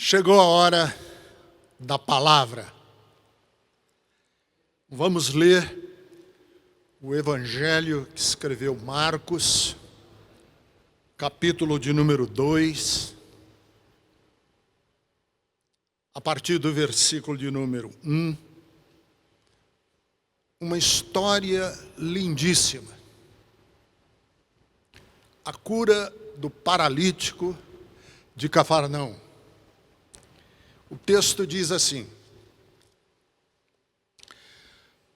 Chegou a hora da palavra. Vamos ler o Evangelho que escreveu Marcos, capítulo de número 2, a partir do versículo de número 1. Uma história lindíssima. A cura do paralítico de Cafarnaum. O texto diz assim: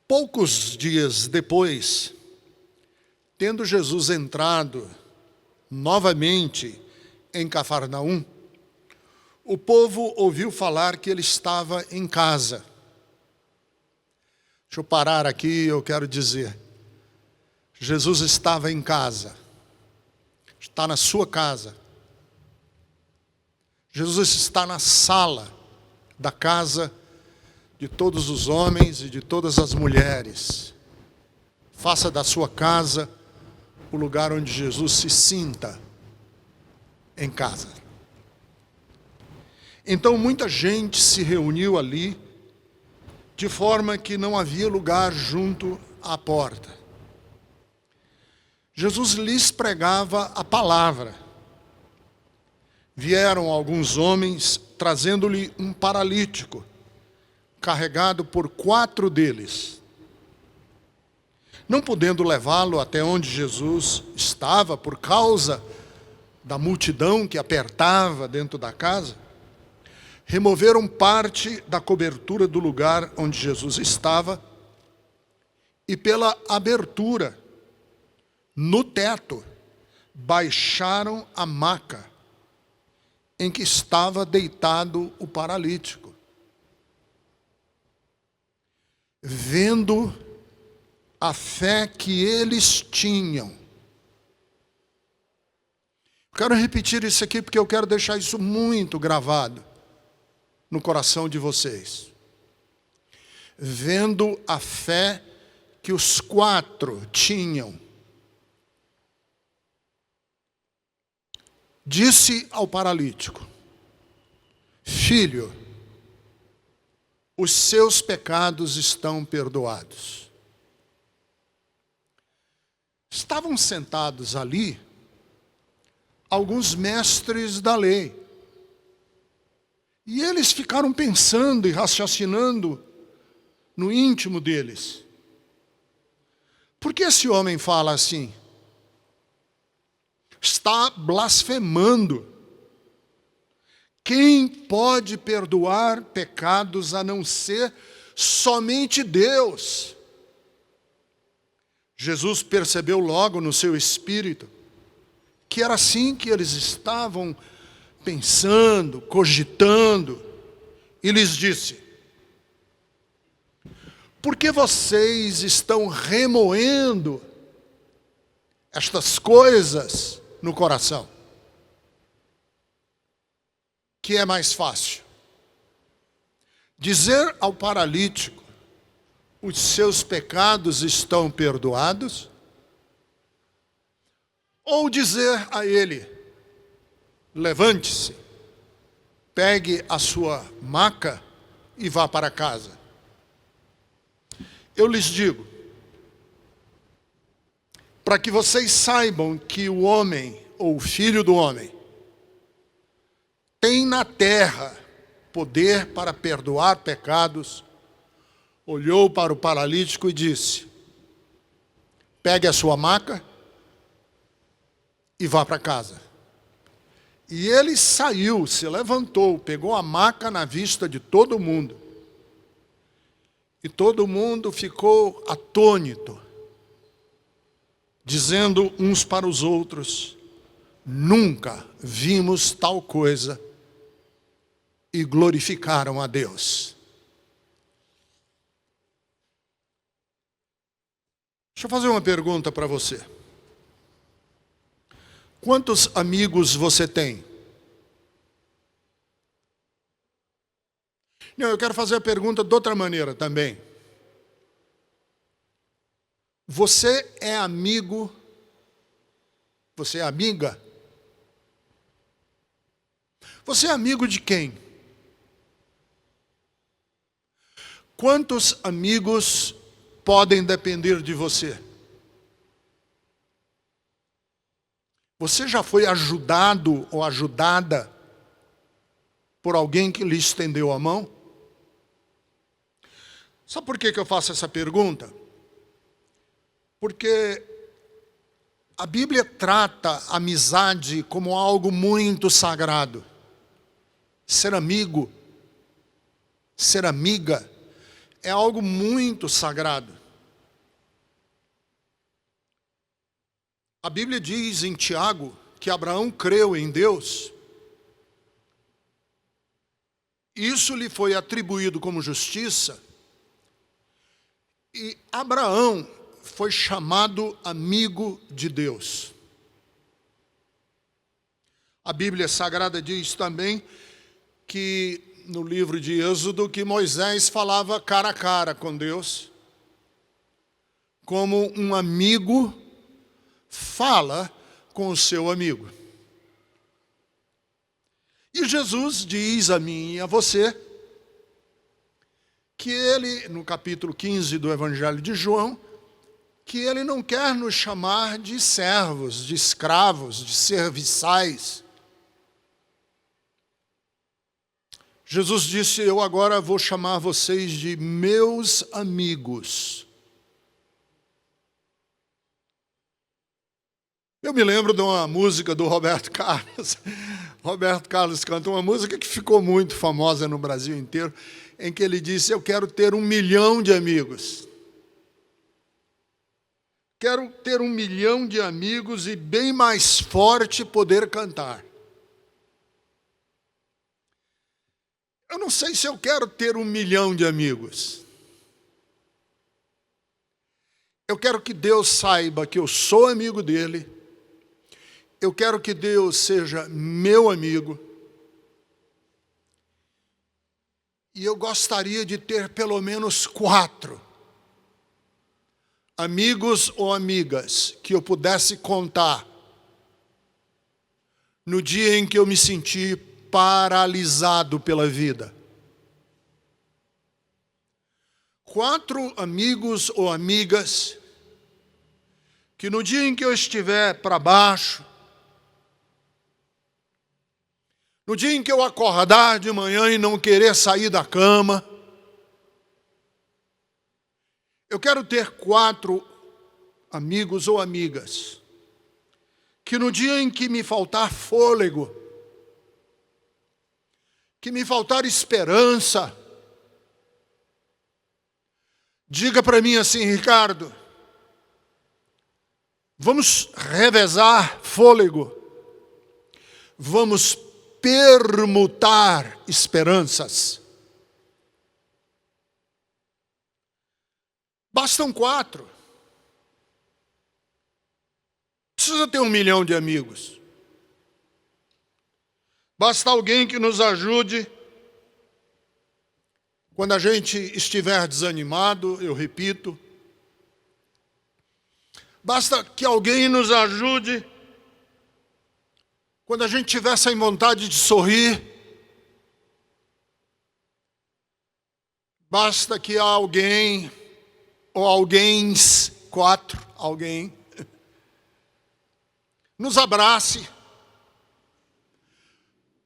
poucos dias depois, tendo Jesus entrado novamente em Cafarnaum, o povo ouviu falar que ele estava em casa. Deixa eu parar aqui, eu quero dizer, Jesus estava em casa, está na sua casa. Jesus está na sala da casa de todos os homens e de todas as mulheres. Faça da sua casa o lugar onde Jesus se sinta em casa. Então muita gente se reuniu ali, de forma que não havia lugar junto à porta. Jesus lhes pregava a palavra. Vieram alguns homens trazendo-lhe um paralítico, carregado por 4 deles. Não podendo levá-lo até onde Jesus estava, por causa da multidão que apertava dentro da casa, removeram parte da cobertura do lugar onde Jesus estava e pela abertura no teto baixaram a maca em que estava deitado o paralítico. Vendo a fé que eles tinham. Quero repetir isso aqui porque eu quero deixar isso muito gravado no coração de vocês. Vendo a fé que os 4 tinham, disse ao paralítico: filho, os seus pecados estão perdoados. Estavam sentados ali alguns mestres da lei. E eles ficaram pensando e raciocinando no íntimo deles. Por que esse homem fala assim? Está blasfemando. Quem pode perdoar pecados a não ser somente Deus? Jesus percebeu logo no seu espírito que era assim que eles estavam pensando, cogitando, e lhes disse: por que vocês estão remoendo estas coisas no coração? Que é mais fácil? Dizer ao paralítico: os seus pecados estão perdoados? Ou dizer a ele: levante-se, pegue a sua maca e vá para casa? Eu lhes digo, para que vocês saibam que o homem, ou o filho do homem, tem na terra poder para perdoar pecados, olhou para o paralítico e disse: pegue a sua maca e vá para casa. E ele saiu, se levantou, pegou a maca na vista de todo mundo. E todo mundo ficou atônito, dizendo uns para os outros: nunca vimos tal coisa. E glorificaram a Deus. Deixa eu fazer uma pergunta para você. Quantos amigos você tem? Não, eu quero fazer a pergunta de outra maneira também. Você é amigo? Você é amiga? Você é amigo de quem? Quantos amigos podem depender de você? Você já foi ajudado ou ajudada por alguém que lhe estendeu a mão? Sabe por que eu faço essa pergunta? Porque a Bíblia trata a amizade como algo muito sagrado. Ser amigo, ser amiga, é algo muito sagrado. A Bíblia diz em Tiago que Abraão creu em Deus. Isso lhe foi atribuído como justiça. E Abraão foi chamado amigo de Deus. A Bíblia Sagrada diz também que no livro de Êxodo que Moisés falava cara a cara com Deus, como um amigo fala com o seu amigo. E Jesus diz a mim e a você que ele, no capítulo 15 do Evangelho de João, que ele não quer nos chamar de servos, de escravos, de serviçais. Jesus disse, eu agora vou chamar vocês de meus amigos. Eu me lembro de uma música do Roberto Carlos. Roberto Carlos canta uma música que ficou muito famosa no Brasil inteiro, em que ele disse, eu quero ter 1 milhão de amigos. Quero ter 1 milhão de amigos e bem mais forte poder cantar. Eu não sei se eu quero ter 1 milhão de amigos. Eu quero que Deus saiba que eu sou amigo dele. Eu quero que Deus seja meu amigo. E eu gostaria de ter pelo menos 4 amigos ou amigas que eu pudesse contar no dia em que eu me senti paralisado pela vida. 4 amigos ou amigas que no dia em que eu estiver para baixo, no dia em que eu acordar de manhã e não querer sair da cama, eu quero ter 4 amigos ou amigas que no dia em que me faltar fôlego, que me faltar esperança, diga para mim assim, Ricardo, vamos revezar fôlego, vamos permutar esperanças. Bastam 4. Precisa ter 1 milhão de amigos. Basta alguém que nos ajude quando a gente estiver desanimado, eu repito. Basta que alguém nos ajude quando a gente tiver sem vontade de sorrir. Basta que alguém, ou alguém, 4, alguém, nos abrace.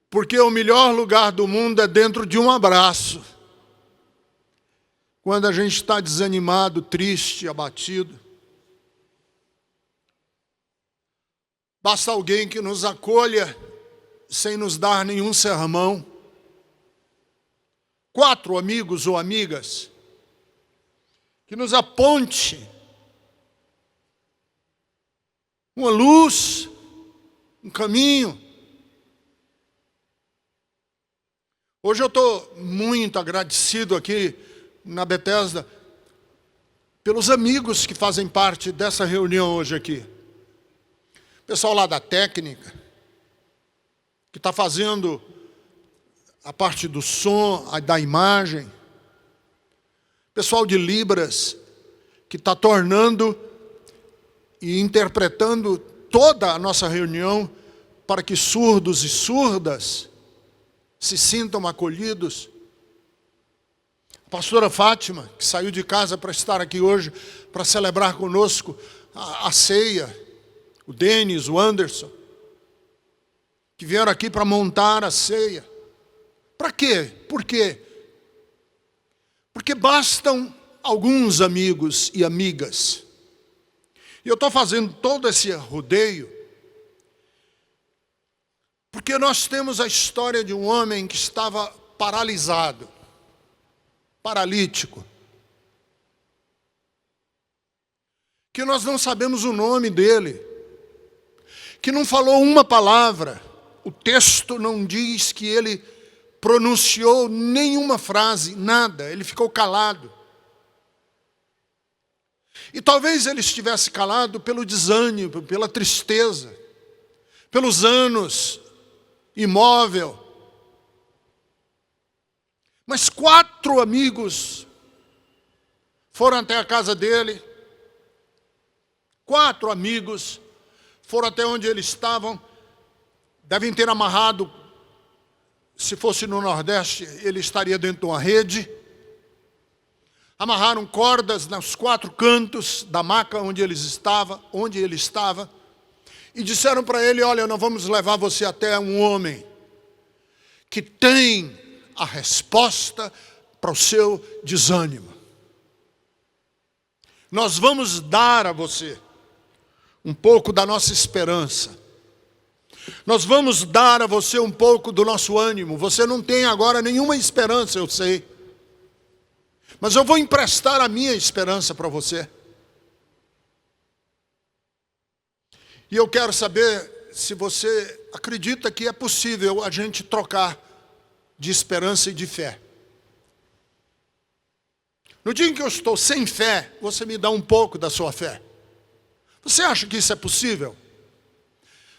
Porque o melhor lugar do mundo é dentro de um abraço. Quando a gente está desanimado, triste, abatido. Basta alguém que nos acolha sem nos dar nenhum sermão. 4 amigos ou amigas que nos aponte uma luz, um caminho. Hoje eu estou muito agradecido aqui na Bethesda pelos amigos que fazem parte dessa reunião hoje aqui. Pessoal lá da técnica, que está fazendo a parte do som, da imagem. Pessoal de Libras, que está tornando e interpretando toda a nossa reunião para que surdos e surdas se sintam acolhidos. A pastora Fátima, que saiu de casa para estar aqui hoje, para celebrar conosco a ceia, o Denis, o Anderson, que vieram aqui para montar a ceia. Para quê? Por quê? Porque bastam alguns amigos e amigas. E eu estou fazendo todo esse rodeio, porque nós temos a história de um homem que estava paralisado, paralítico, que nós não sabemos o nome dele, que não falou uma palavra. O texto não diz que ele pronunciou nenhuma frase, nada, ele ficou calado. E talvez ele estivesse calado pelo desânimo, pela tristeza, pelos anos, imóvel. Mas 4 amigos foram até a casa dele. 4 amigos foram até onde eles estavam. Devem ter amarrado, se fosse no Nordeste, ele estaria dentro de uma rede. Amarraram cordas nos 4 cantos da maca onde ele estava, e disseram para ele: olha, nós vamos levar você até um homem que tem a resposta para o seu desânimo. Nós vamos dar a você um pouco da nossa esperança. Nós vamos dar a você um pouco do nosso ânimo. Você não tem agora nenhuma esperança, eu sei. Mas eu vou emprestar a minha esperança para você. E eu quero saber se você acredita que é possível a gente trocar de esperança e de fé. No dia em que eu estou sem fé, você me dá um pouco da sua fé. Você acha que isso é possível?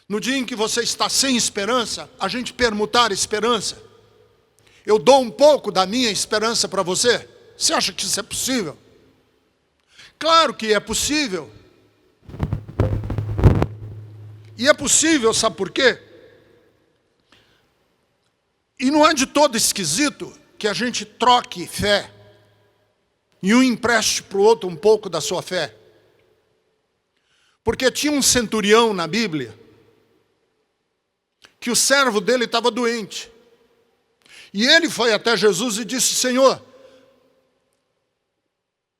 No dia em que você está sem esperança, a gente permutar esperança. Eu dou um pouco da minha esperança para você. Você acha que isso é possível? Claro que é possível. E é possível, sabe por quê? E não é de todo esquisito que a gente troque fé e um empreste para o outro um pouco da sua fé. Porque tinha um centurião na Bíblia que o servo dele estava doente. E ele foi até Jesus e disse: Senhor,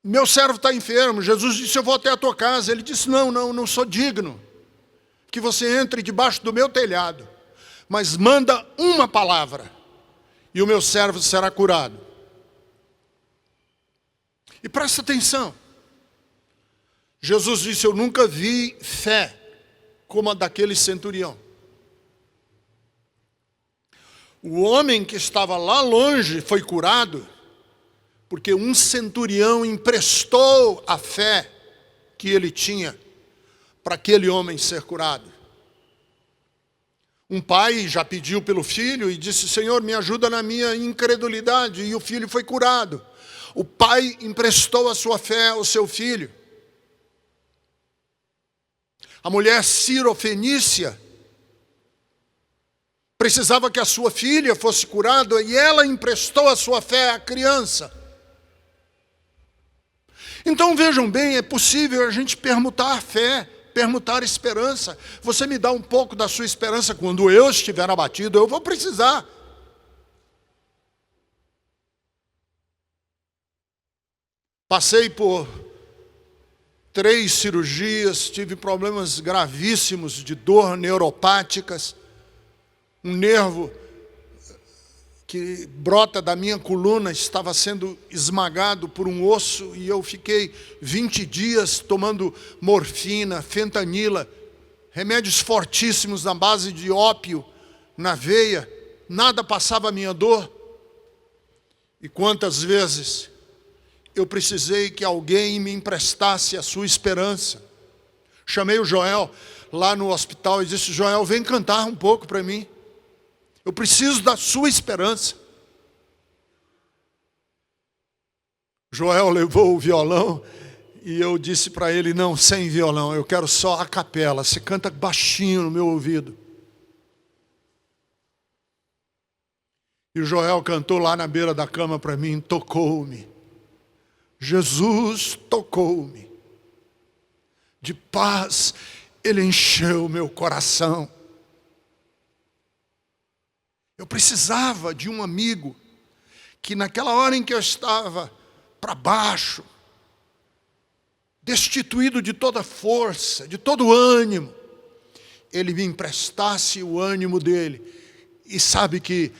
meu servo está enfermo. Jesus disse: eu vou até a tua casa. Ele disse: não sou digno que você entre debaixo do meu telhado, mas manda uma palavra e o meu servo será curado. E presta atenção, Jesus disse: eu nunca vi fé como a daquele centurião. O homem que estava lá longe foi curado porque um centurião emprestou a fé que ele tinha para aquele homem ser curado. Um pai já pediu pelo filho e disse: Senhor, me ajuda na minha incredulidade, e o filho foi curado. O pai emprestou a sua fé ao seu filho. A mulher Sirofenícia precisava que a sua filha fosse curada e ela emprestou a sua fé à criança. Então vejam bem, é possível a gente permutar fé, permutar esperança. Você me dá um pouco da sua esperança quando eu estiver abatido, eu vou precisar. Passei por 3 cirurgias, tive problemas gravíssimos de dor neuropáticas, um nervo que brota da minha coluna estava sendo esmagado por um osso e eu fiquei 20 dias tomando morfina, fentanila, remédios fortíssimos na base de ópio na veia, nada passava a minha dor. E quantas vezes eu precisei que alguém me emprestasse a sua esperança. Chamei o Joel lá no hospital e disse: Joel, vem cantar um pouco para mim. Eu preciso da sua esperança. Joel levou o violão e eu disse para ele: não, sem violão, eu quero só a capela. Você canta baixinho no meu ouvido. E o Joel cantou lá na beira da cama para mim, tocou-me. Jesus tocou-me. De paz, Ele encheu meu coração. Eu precisava de um amigo que naquela hora em que eu estava para baixo, destituído de toda força, de todo ânimo, ele me emprestasse o ânimo dele. E sabe que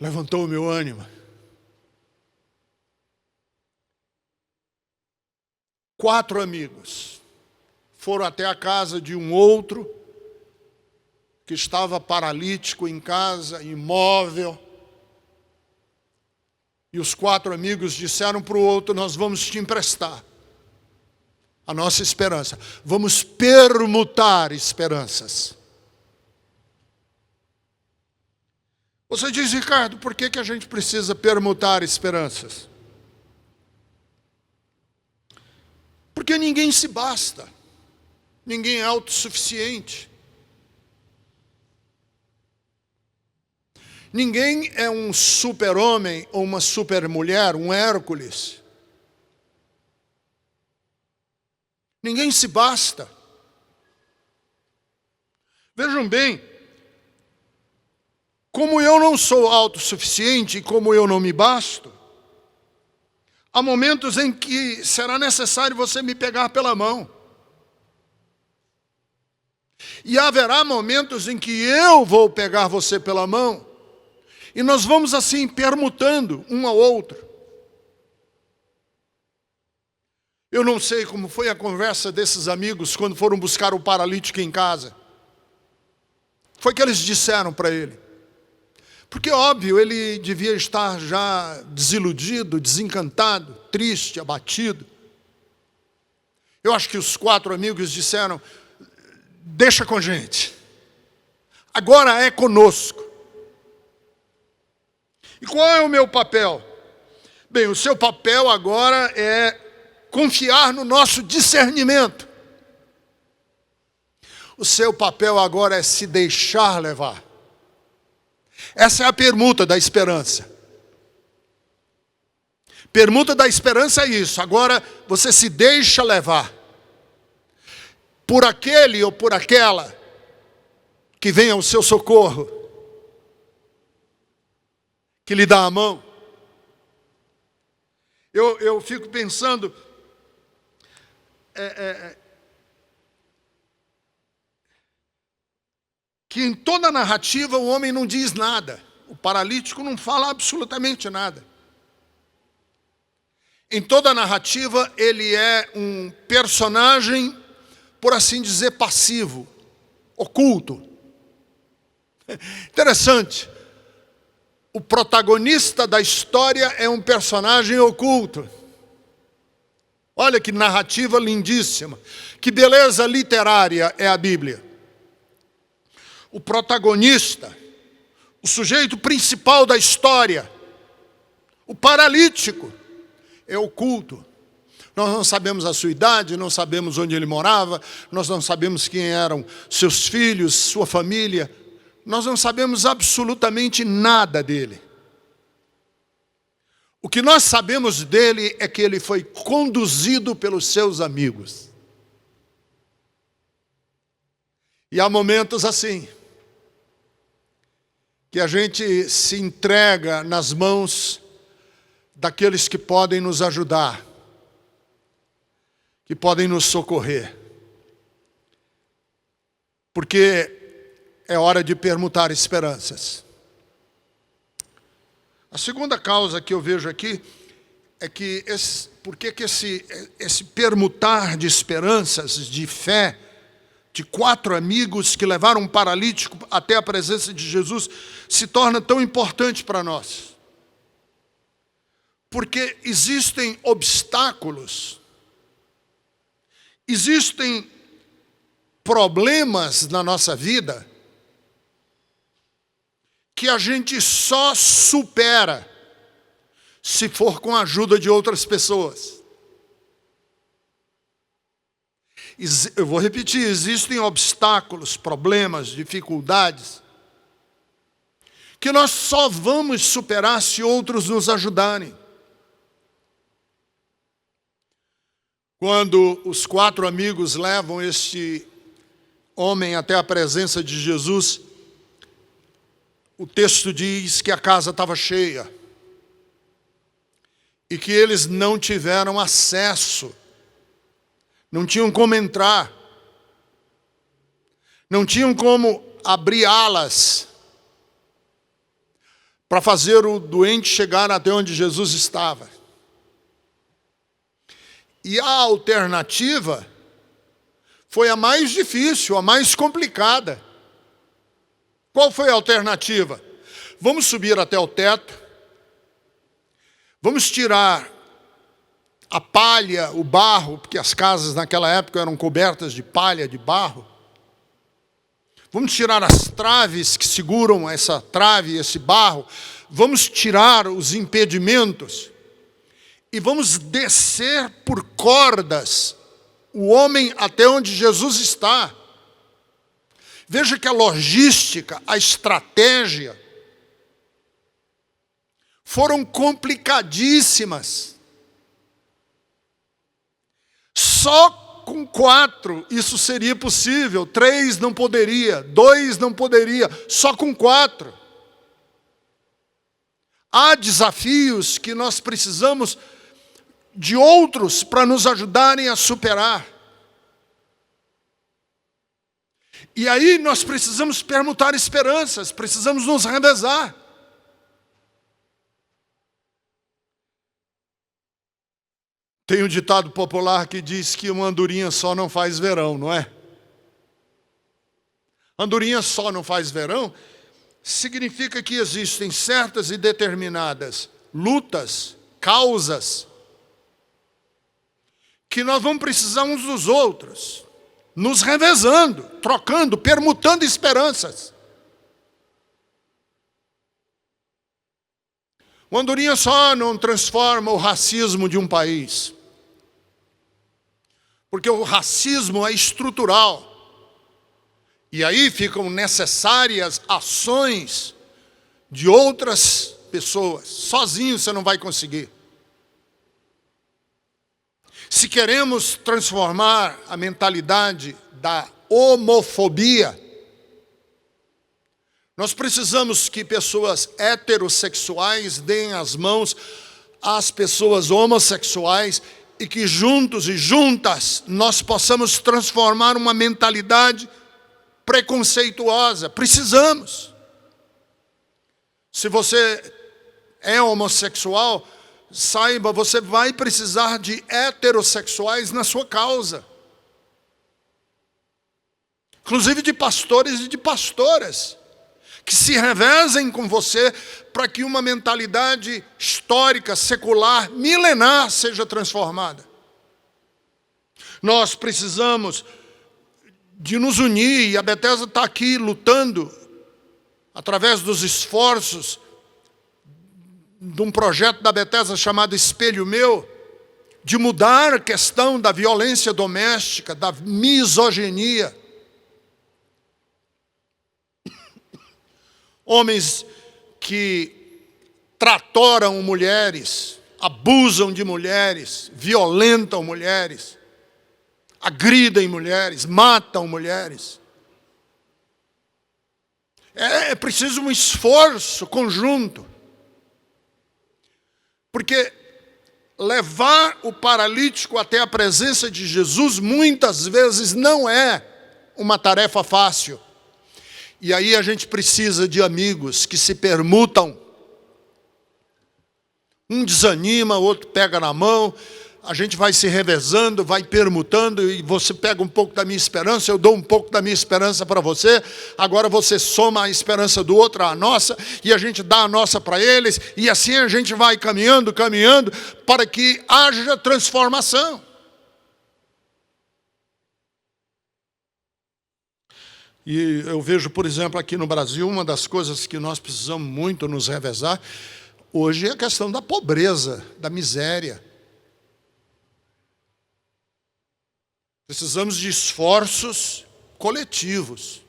levantou o meu ânimo. 4 amigos foram até a casa de um outro que estava paralítico em casa, imóvel. E os 4 amigos disseram para o outro: nós vamos te emprestar a nossa esperança. Vamos permutar esperanças. Você diz, Ricardo, por que a gente precisa permutar esperanças? Porque ninguém se basta. Ninguém é autossuficiente. Ninguém é um super-homem ou uma super-mulher, um Hércules. Ninguém se basta. Vejam bem, como eu não sou autossuficiente e como eu não me basto, há momentos em que será necessário você me pegar pela mão. E haverá momentos em que eu vou pegar você pela mão. E nós vamos assim permutando um ao outro. Eu não sei como foi a conversa desses amigos quando foram buscar o paralítico em casa. Foi que eles disseram para ele. Porque, óbvio, ele devia estar já desiludido, desencantado, triste, abatido. Eu acho que os 4 amigos disseram: deixa com a gente. Agora é conosco. E qual é o meu papel? Bem, o seu papel agora é confiar no nosso discernimento. O seu papel agora é se deixar levar. Essa é a permuta da esperança. Permuta da esperança é isso. Agora você se deixa levar. Por aquele ou por aquela que vem ao seu socorro. Que lhe dá a mão. Eu fico pensando, que em toda a narrativa o homem não diz nada. O paralítico não fala absolutamente nada. Em toda a narrativa ele é um personagem, por assim dizer, passivo, oculto. Interessante. O protagonista da história é um personagem oculto. Olha que narrativa lindíssima. Que beleza literária é a Bíblia. O protagonista, o sujeito principal da história, o paralítico, é oculto. Nós não sabemos a sua idade, não sabemos onde ele morava, nós não sabemos quem eram seus filhos, sua família. Nós não sabemos absolutamente nada dele. O que nós sabemos dele é que ele foi conduzido pelos seus amigos. E há momentos assim, que a gente se entrega nas mãos daqueles que podem nos ajudar, que podem nos socorrer. Porque é hora de permutar esperanças. A segunda causa que eu vejo aqui é que esse permutar de esperanças, de fé, de 4 amigos que levaram um paralítico até a presença de Jesus, se torna tão importante para nós. Porque existem obstáculos, existem problemas na nossa vida que a gente só supera se for com a ajuda de outras pessoas. Eu vou repetir, existem obstáculos, problemas, dificuldades que nós só vamos superar se outros nos ajudarem. Quando os 4 amigos levam este homem até a presença de Jesus, o texto diz que a casa estava cheia e que eles não tiveram acesso, não tinham como entrar, não tinham como abrir alas para fazer o doente chegar até onde Jesus estava. E a alternativa foi a mais difícil, a mais complicada. Qual foi a alternativa? Vamos subir até o teto, vamos tirar a palha, o barro, porque as casas naquela época eram cobertas de palha, de barro. Vamos tirar as traves que seguram essa trave, esse barro. Vamos tirar os impedimentos e vamos descer por cordas o homem até onde Jesus está. Veja que a logística, a estratégia foram complicadíssimas. Só com 4 isso seria possível, 3 não poderia, 2 não poderia, só com 4. Há desafios que nós precisamos de outros para nos ajudarem a superar. E aí nós precisamos permutar esperanças, precisamos nos revezar. Tem um ditado popular que diz que uma andorinha só não faz verão, não é? Andorinha só não faz verão significa que existem certas e determinadas lutas, causas, que nós vamos precisar uns dos outros, nos revezando, trocando, permutando esperanças. Uma andorinha só não transforma o racismo de um país, porque o racismo é estrutural. E aí ficam necessárias ações de outras pessoas. Sozinho você não vai conseguir. Se queremos transformar a mentalidade da homofobia, nós precisamos que pessoas heterossexuais deem as mãos às pessoas homossexuais e que juntos e juntas nós possamos transformar uma mentalidade preconceituosa. Precisamos. Se você é homossexual, saiba, você vai precisar de heterossexuais na sua causa. Inclusive de pastores e de pastoras, que se revezem com você para que uma mentalidade histórica, secular, milenar seja transformada. Nós precisamos de nos unir, e a Bethesda está aqui lutando, através dos esforços de um projeto da Bethesda chamado Espelho Meu, de mudar a questão da violência doméstica, da misoginia. Homens que tratoram mulheres, abusam de mulheres, violentam mulheres, agridem mulheres, matam mulheres. É preciso um esforço conjunto. Porque levar o paralítico até a presença de Jesus muitas vezes não é uma tarefa fácil. E aí a gente precisa de amigos que se permutam. Um desanima, o outro pega na mão, a gente vai se revezando, vai permutando, e você pega um pouco da minha esperança, eu dou um pouco da minha esperança para você, agora você soma a esperança do outro à nossa, e a gente dá a nossa para eles, e assim a gente vai caminhando, para que haja transformação. E eu vejo, por exemplo, aqui no Brasil, uma das coisas que nós precisamos muito nos revezar, hoje é a questão da pobreza, da miséria. Precisamos de esforços coletivos.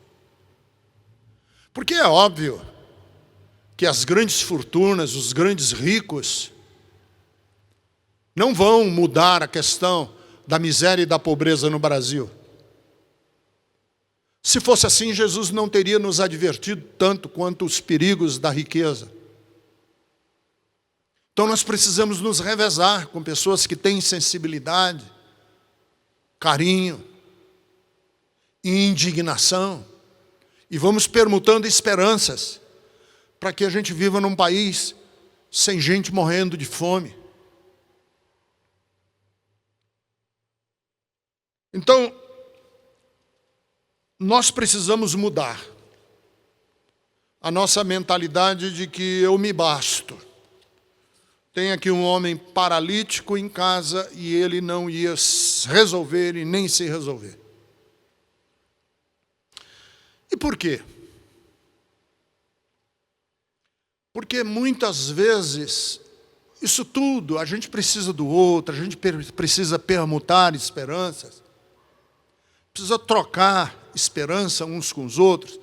Porque é óbvio que as grandes fortunas, os grandes ricos, não vão mudar a questão da miséria e da pobreza no Brasil. Se fosse assim, Jesus não teria nos advertido tanto quanto os perigos da riqueza. Então nós precisamos nos revezar com pessoas que têm sensibilidade, carinho e indignação. E vamos permutando esperanças para que a gente viva num país sem gente morrendo de fome. Então, nós precisamos mudar a nossa mentalidade de que eu me basto. Tem aqui um homem paralítico em casa e ele não ia resolver e nem se resolver. E por quê? Porque muitas vezes, isso tudo, a gente precisa do outro, a gente precisa permutar esperanças, precisa trocar esperança uns com os outros,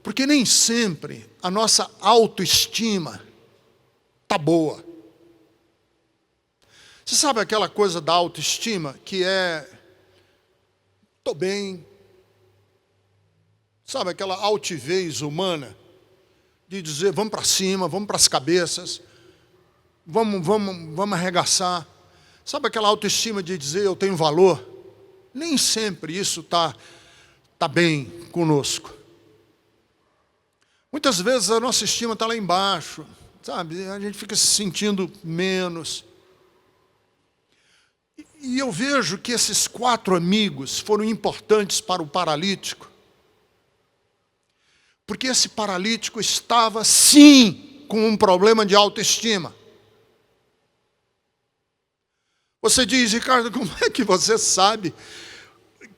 porque nem sempre a nossa autoestima está boa. Você sabe aquela coisa da autoestima que é, estou bem, sabe aquela altivez humana de dizer, vamos para cima, vamos para as cabeças, vamos arregaçar. Sabe aquela autoestima de dizer, eu tenho valor? Nem sempre isso está bem conosco. Muitas vezes a nossa estima está lá embaixo, sabe? A gente fica se sentindo menos. E eu vejo que esses 4 amigos foram importantes para o paralítico, porque esse paralítico estava, sim, com um problema de autoestima. Você diz, Ricardo, como é que você sabe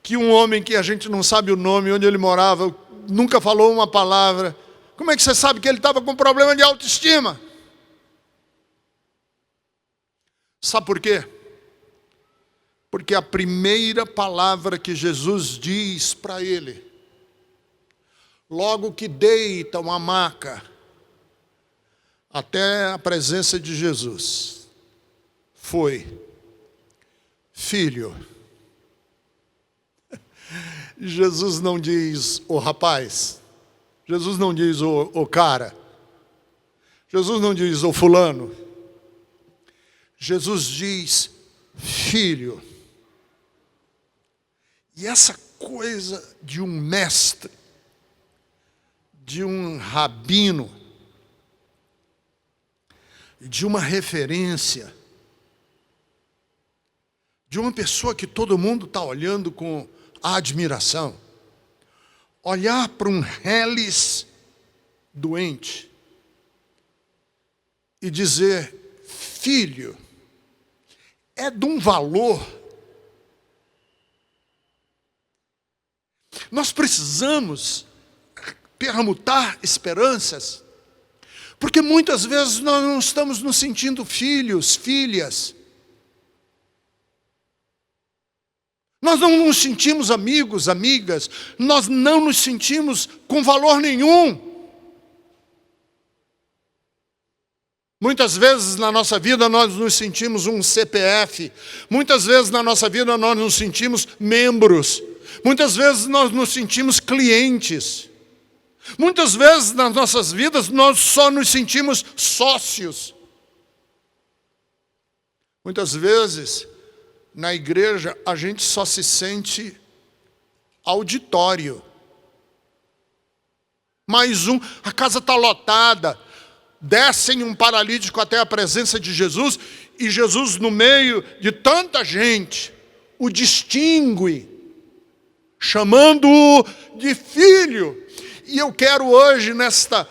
que um homem que a gente não sabe o nome, onde ele morava, nunca falou uma palavra, como é que você sabe que ele estava com problema de autoestima? Sabe por quê? Porque a primeira palavra que Jesus diz para ele, logo que deita uma maca até a presença de Jesus, foi, filho. Jesus não diz o rapaz, Jesus não diz o cara, Jesus não diz o fulano, Jesus diz filho. E essa coisa de um mestre, de um rabino, de uma referência, de uma pessoa que todo mundo está olhando com admiração, olhar para um reles doente e dizer, filho, é de um valor. Nós precisamos permutar esperanças, porque muitas vezes nós não estamos nos sentindo filhos, filhas. Nós não nos sentimos amigos, amigas, nós não nos sentimos com valor nenhum. Muitas vezes na nossa vida nós nos sentimos um CPF, muitas vezes na nossa vida nós nos sentimos membros, muitas vezes nós nos sentimos clientes, muitas vezes nas nossas vidas nós só nos sentimos sócios. Muitas vezes na igreja a gente só se sente auditório. Mais um, a casa está lotada. Descem um paralítico até a presença de Jesus, e Jesus, no meio de tanta gente, o distingue, chamando-o de filho. E eu quero hoje, nesta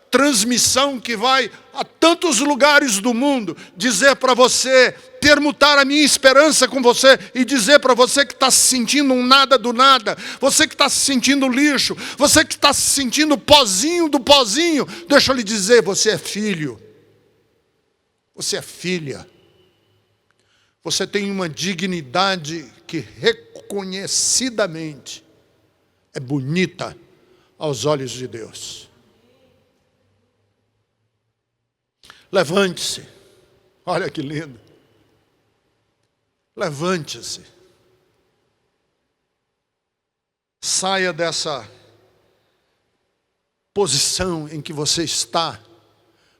transmissão que vai a tantos lugares do mundo, dizer para você, permutar a minha esperança com você e dizer para você que está se sentindo um nada do nada, você que está se sentindo lixo, você que está se sentindo pozinho do pozinho, deixa eu lhe dizer, você é filho, você é filha, você tem uma dignidade que reconhecidamente é bonita aos olhos de Deus. Levante-se. Olha que lindo. Levante-se. Saia dessa posição em que você está,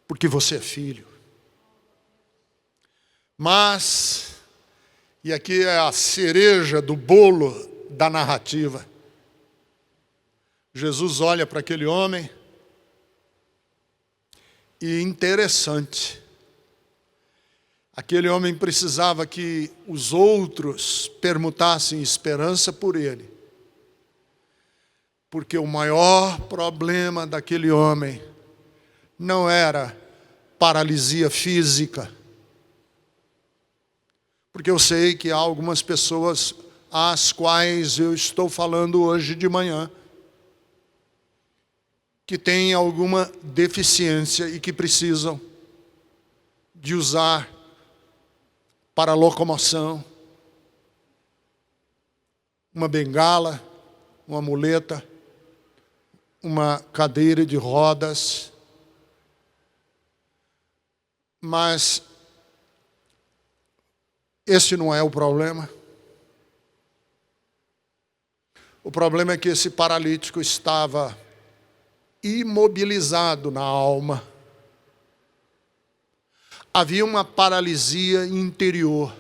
porque você é filho. Mas, e aqui é a cereja do bolo da narrativa, Jesus olha para aquele homem e interessante, aquele homem precisava que os outros permutassem esperança por ele. Porque o maior problema daquele homem não era paralisia física. Porque eu sei que há algumas pessoas às quais eu estou falando hoje de manhã, que têm alguma deficiência e que precisam de usar para locomoção uma bengala, uma muleta, uma cadeira de rodas. Mas esse não é o problema. O problema é que esse paralítico estava imobilizado na alma. Havia uma paralisia interior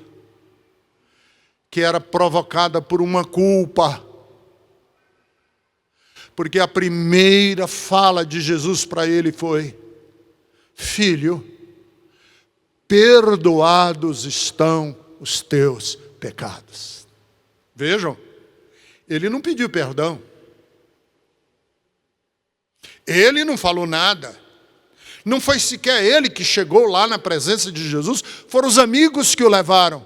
que era provocada por uma culpa. Porque a primeira fala de Jesus para ele foi: filho, perdoados estão os teus pecados. Vejam, ele não pediu perdão. Ele não falou nada. Não foi sequer ele que chegou lá na presença de Jesus, foram os amigos que o levaram.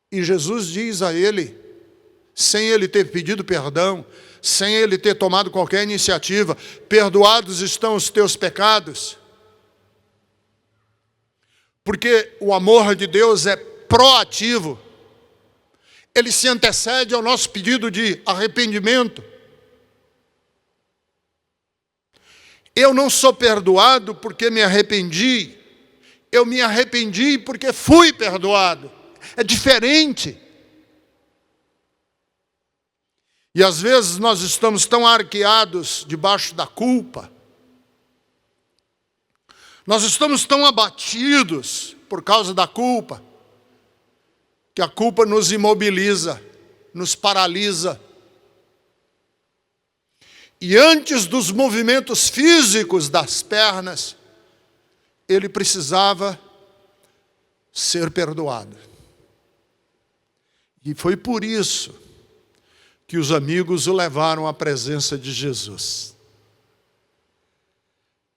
E Jesus diz a ele, sem ele ter pedido perdão, sem ele ter tomado qualquer iniciativa: perdoados estão os teus pecados. Porque o amor de Deus é proativo. Ele se antecede ao nosso pedido de arrependimento. Eu não sou perdoado porque me arrependi. Eu me arrependi porque fui perdoado. É diferente. E às vezes nós estamos tão arqueados debaixo da culpa. Nós estamos tão abatidos por causa da culpa, que a culpa nos imobiliza, nos paralisa. E antes dos movimentos físicos das pernas, ele precisava ser perdoado. E foi por isso que os amigos o levaram à presença de Jesus.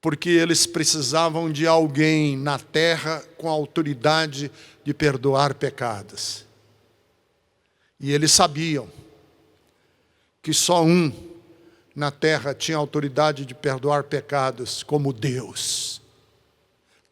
Porque eles precisavam de alguém na terra com a autoridade de perdoar pecados. E eles sabiam que só um na terra tinha autoridade de perdoar pecados, como Deus.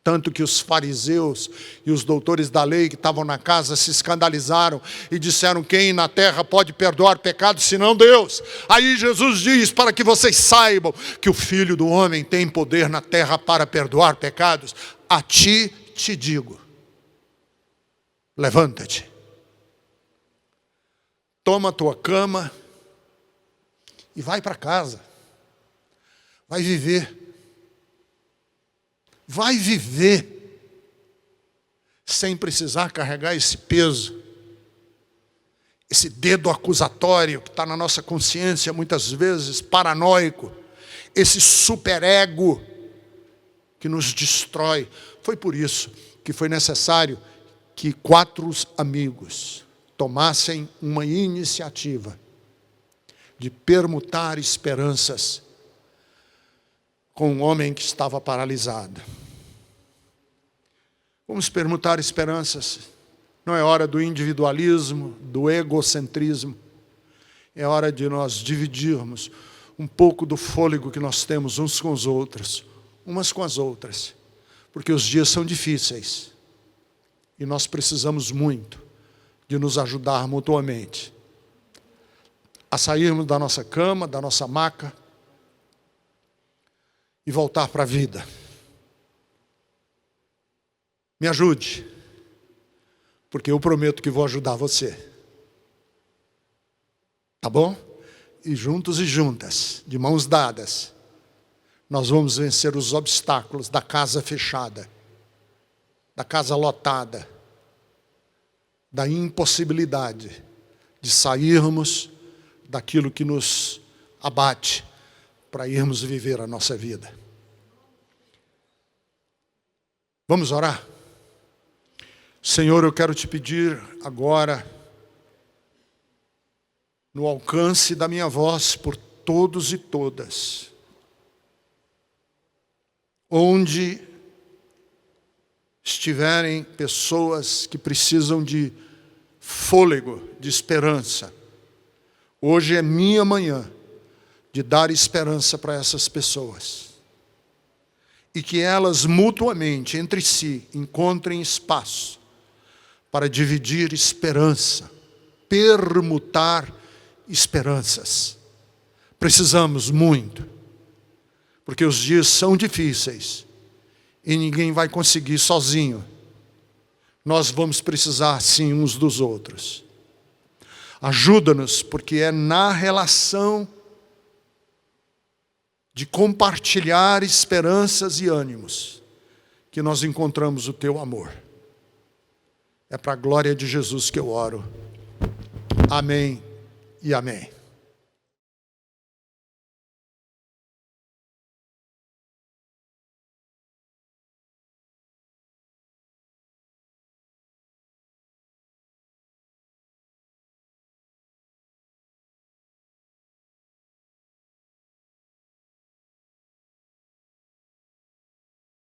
Tanto que os fariseus e os doutores da lei que estavam na casa se escandalizaram e disseram: quem na terra pode perdoar pecados senão Deus? Aí Jesus diz: para que vocês saibam que o Filho do Homem tem poder na terra para perdoar pecados, a ti te digo, levanta-te, toma a tua cama e vai para casa. Vai viver. Vai viver sem precisar carregar esse peso, esse dedo acusatório que está na nossa consciência muitas vezes, paranoico, esse superego que nos destrói. Foi por isso que foi necessário que 4 amigos tomassem uma iniciativa de permutar esperanças com um homem que estava paralisado. Vamos permutar esperanças. Não é hora do individualismo, do egocentrismo. É hora de nós dividirmos um pouco do fôlego que nós temos uns com os outros, umas com as outras. Porque os dias são difíceis. E nós precisamos muito de nos ajudar mutuamente a sairmos da nossa cama, da nossa maca e voltar para a vida. Me ajude, porque eu prometo que vou ajudar você. Tá bom? E juntos e juntas, de mãos dadas, nós vamos vencer os obstáculos da casa fechada, da casa lotada, da impossibilidade de sairmos daquilo que nos abate para irmos viver a nossa vida. Vamos orar? Senhor, eu quero te pedir agora, no alcance da minha voz, por todos e todas, onde estiverem pessoas que precisam de fôlego, de esperança. Hoje é minha manhã de dar esperança para essas pessoas. E que elas mutuamente, entre si, encontrem espaço para dividir esperança, permutar esperanças. Precisamos muito, porque os dias são difíceis e ninguém vai conseguir sozinho. Nós vamos precisar sim uns dos outros. Ajuda-nos, porque é na relação de compartilhar esperanças e ânimos que nós encontramos o teu amor. É para a glória de Jesus que eu oro. Amém e amém.